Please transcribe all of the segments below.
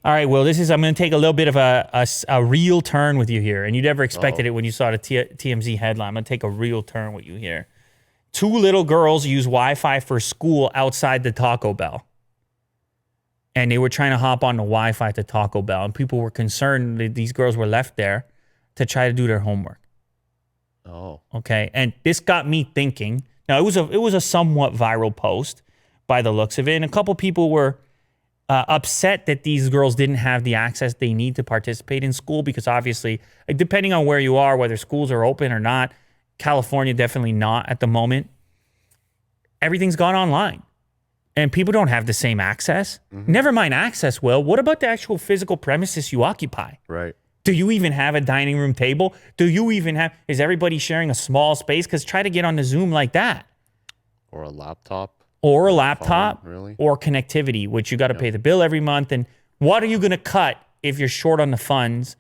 All right, Will, I'm going to take a little bit of a real turn with you here. And you never expected it when you saw the TMZ headline. I'm going to take a real turn with you here. 2 little girls use Wi-Fi for school outside the Taco Bell. And they were trying to hop on the Wi-Fi to Taco Bell. And people were concerned that these girls were left there to try to do their homework. Oh. Okay. And this got me thinking. Now, it was a somewhat viral post by the looks of it. And a couple people were upset that these girls didn't have the access they need to participate in school because obviously, depending on where you are, whether schools are open or not, California definitely not at the moment. Everything's gone online and people don't have the same access. Mm-hmm. Never mind access, Will. What about the actual physical premises you occupy? Right. Do you even have a dining room table? Is everybody sharing a small space? Because try to get on the Zoom like that. Or a laptop. Or a laptop, phone, really? Or connectivity, which you got to pay the bill every month. And what are you going to cut if you're short on the funds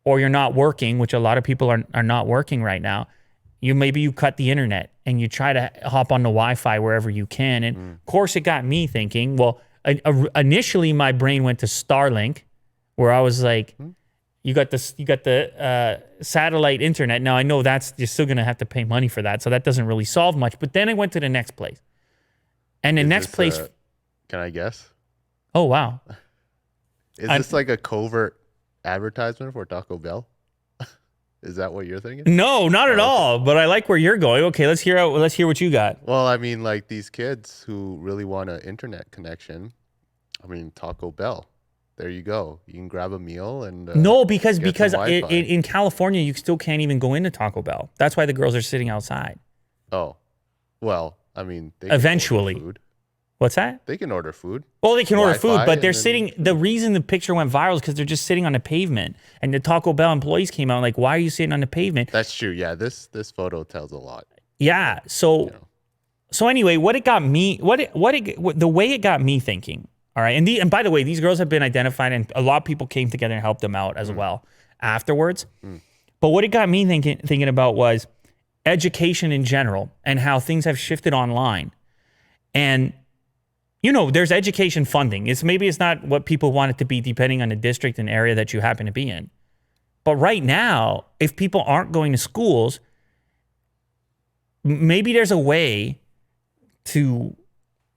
or you're not working, which a lot of people are not working right now? Maybe you cut the internet and you try to hop on the Wi-Fi wherever you can. And of course, it got me thinking, well, initially my brain went to Starlink, where I was like, you got the satellite internet. Now I know you're still going to have to pay money for that. So that doesn't really solve much. But then I went to the next place. And the next place. Can I guess? Oh, wow. Is this like a covert advertisement for Taco Bell? Is that what you're thinking? No, not at all. But I like where you're going. Okay, let's hear what you got. Well, I mean, like these kids who really want an internet connection. I mean, Taco Bell. There you go. You can grab a meal and no, because in California you still can't even go into Taco Bell. That's why the girls are sitting outside. Oh, well. I mean, they eventually. can order food. What's that? They can order food. Well, they can order food, but they're sitting. The reason the picture went viral is because they're just sitting on the pavement. And the Taco Bell employees came out like, "Why are you sitting on the pavement?" That's true. Yeah, this photo tells a lot. Yeah. So anyway, the way it got me thinking. All right, and by the way, these girls have been identified, and a lot of people came together and helped them out as well afterwards. But what it got me thinking about was education in general and how things have shifted online. And, there's education funding. Maybe it's not what people want it to be depending on the district and area that you happen to be in. But right now, if people aren't going to schools, maybe there's a way to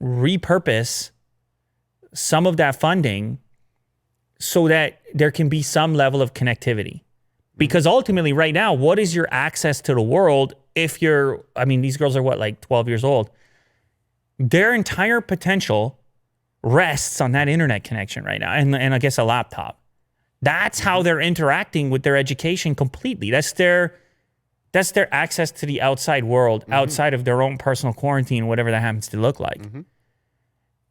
repurpose some of that funding so that there can be some level of connectivity. Because ultimately right now, what is your access to the world if these girls are 12 years old? Their entire potential rests on that internet connection right now and I guess a laptop. That's how they're interacting with their education completely. That's their access to the outside world, outside of their own personal quarantine, whatever that happens to look like.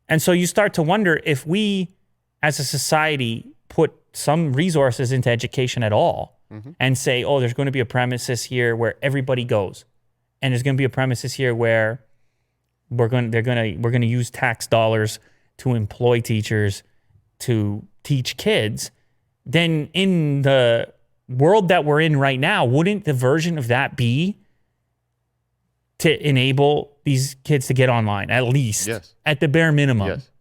And so you start to wonder if we as a society put some resources into education at all, and say, oh, there's going to be a premises here where everybody goes, and there's going to be a premises here where we're going to use tax dollars to employ teachers to teach kids. Then in the world that we're in right now, wouldn't the version of that be to enable these kids to get online at least, at the bare minimum? Yes.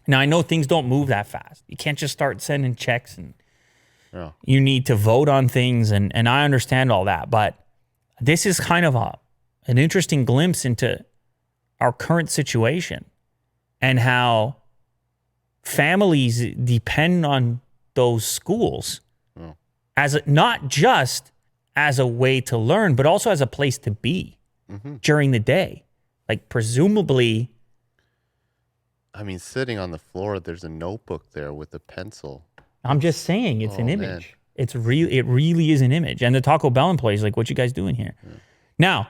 Now I know things don't move that fast. You can't just start sending checks and. You need to vote on things, and I understand all that, but this is kind of an interesting glimpse into our current situation and how families depend on those schools as not just as a way to learn, but also as a place to be during the day. Like presumably, I mean, sitting on the floor, there's a notebook there with a pencil. I'm just saying it's an image. Man. It really is an image. And the Taco Bell employees like, what you guys doing here? Now,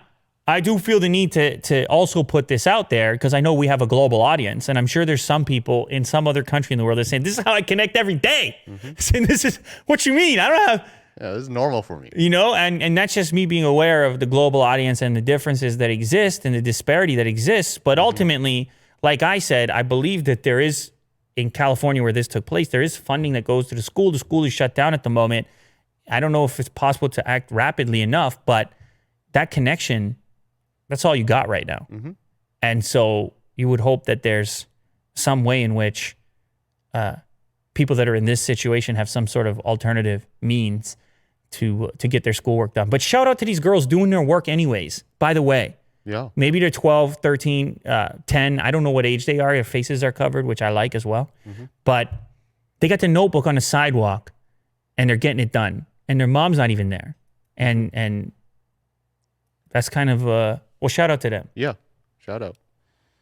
I do feel the need to also put this out there because I know we have a global audience, and I'm sure there's some people in some other country in the world that are saying, this is how I connect every day. Saying, this is what you mean. I don't have... Yeah, this is normal for me. And that's just me being aware of the global audience and the differences that exist and the disparity that exists. But ultimately, like I said, I believe that there is, in California where this took place, there is funding that goes to the school. The school is shut down at the moment. I don't know if it's possible to act rapidly enough, but that connection, that's all you got right now. And so you would hope that there's some way in which people that are in this situation have some sort of alternative means to get their schoolwork done. But shout out to these girls doing their work anyways, by the way. Yeah. Maybe they're 12, 13, 10. I don't know what age they are. Their faces are covered, which I like as well. But they got the notebook on the sidewalk and they're getting it done. And their mom's not even there. And that's kind of, well, shout out to them. Yeah. Shout out.